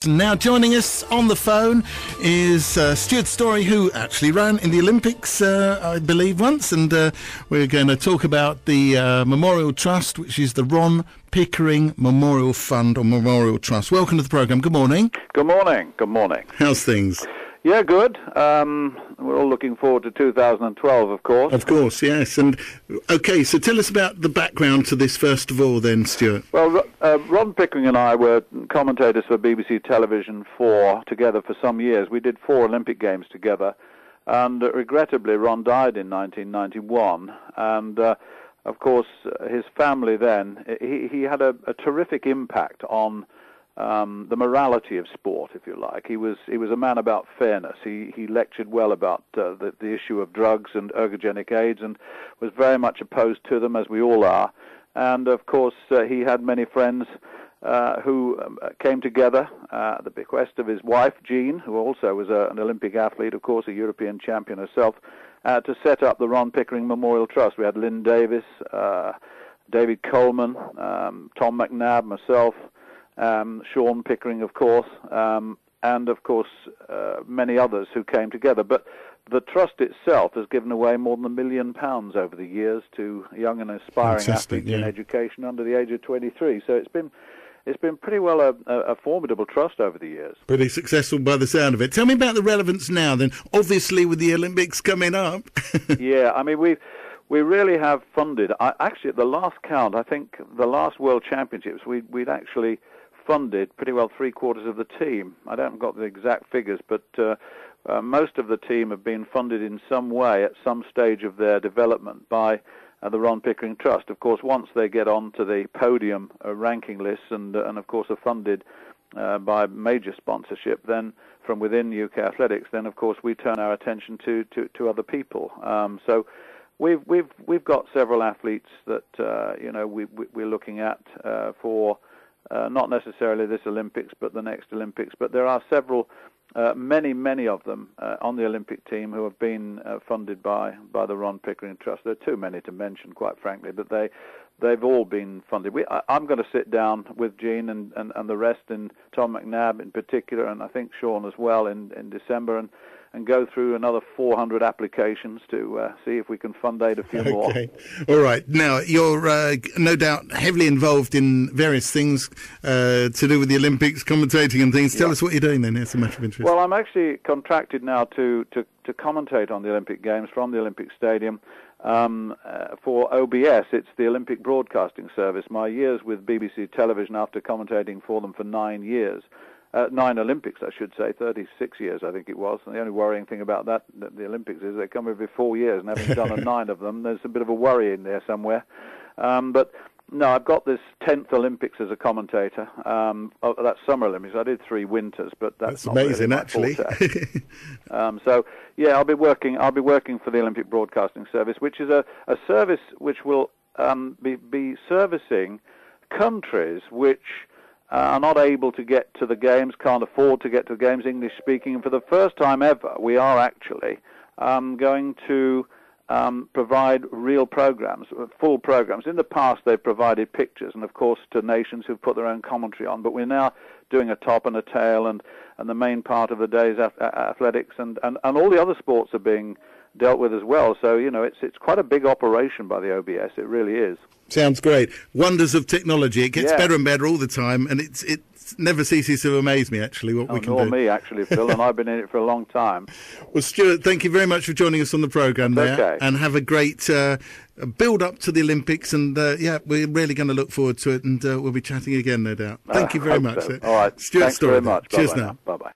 Now joining us on the phone is Stuart Storey, who actually ran in the Olympics, I believe, once, and we're going to talk about the Memorial Trust, which is the Ron Pickering Memorial Fund or Memorial Trust. Welcome to the programme. Good morning. Good morning. Good morning. How's things? Yeah, good. We're all looking forward to 2012, of course. Of course, yes. And okay, so tell us about the background to this first of all then, Stuart. Well, Ron Pickering and I were commentators for BBC Television 4 together for some years. We did 4 Olympic Games together, and regrettably Ron died in 1991. And of course, his family then, he had a terrific impact on the morality of sport, if you like. He was a man about fairness. He lectured well about the issue of drugs and ergogenic aids, and was very much opposed to them, as we all are. And of course, he had many friends who came together at the bequest of his wife, Jean, who also was an Olympic athlete, of course, a European champion herself, to set up the Ron Pickering Memorial Trust. We had Lynn Davis, David Coleman, Tom McNabb, myself, Sean Pickering, of course, and of course many others who came together. But the trust itself has given away more than £1 million over the years to young and aspiring athletes in education under the age of 23. So it's been pretty well a formidable trust over the years. Pretty successful by the sound of it. Tell me about the relevance now then, obviously with the Olympics coming up. Yeah, I mean, we really have funded, actually at the last count, I think the last World Championships, we'd actually funded pretty well 3/4 of the team. I haven't got the exact figures, but most of the team have been funded in some way at some stage of their development by the Ron Pickering Trust. Of course, once they get onto the podium ranking lists and of course are funded by major sponsorship, then from within UK athletics, then of course we turn our attention to other people. So we've got several athletes that we're looking at for not necessarily this Olympics, but the next Olympics. But there are several, many of them on the Olympic team who have been funded by the Ron Pickering Trust. There are too many to mention, quite frankly, but they've all been funded. I'm going to sit down with Jean and the rest, and Tom McNabb in particular, and I think Sean as well in December, and go through another 400 applications to see if we can fund aid a few more. Okay. All right. Now, you're no doubt heavily involved in various things to do with the Olympics, commentating and things. Tell us what you're doing then. It's a matter of interest. Well, I'm actually contracted now to commentate on the Olympic Games from the Olympic Stadium for OBS. It's the Olympic Broadcasting Service. My years with BBC Television after commentating for them for 9 years. 9 Olympics, I should say, 36 years, I think it was. And the only worrying thing about the Olympics is they come every 4 years, and having done 9 of them, there's a bit of a worry in there somewhere. But no, I've got this 10th Olympics as a commentator. That's Summer Olympics. I did 3 winters, but that's not amazing, really actually. So yeah, I'll be working for the Olympic Broadcasting Service, which is a service which will be servicing countries which are not able to get to the games, can't afford to get to the games, English speaking. And for the first time ever, we are actually going to provide real programs, full programs. In the past, they've provided pictures, and of course to nations who've put their own commentary on. But we're now doing a top and a tail, and the main part of the day's athletics, and all the other sports are being dealt with as well. So, it's quite a big operation by the OBS. It really is. Sounds great. Wonders of technology. It gets better and better all the time, and it never ceases to amaze me, actually, what we can do. Nor me, actually, Phil, and I've been in it for a long time. Well, Stuart, thank you very much for joining us on the programme there. Okay. And have a great build-up to the Olympics, and we're really going to look forward to it, and we'll be chatting again, no doubt. Thank you very much. So. All right. Stuart Thanks Storey very much. Cheers Bye-bye now. Bye-bye.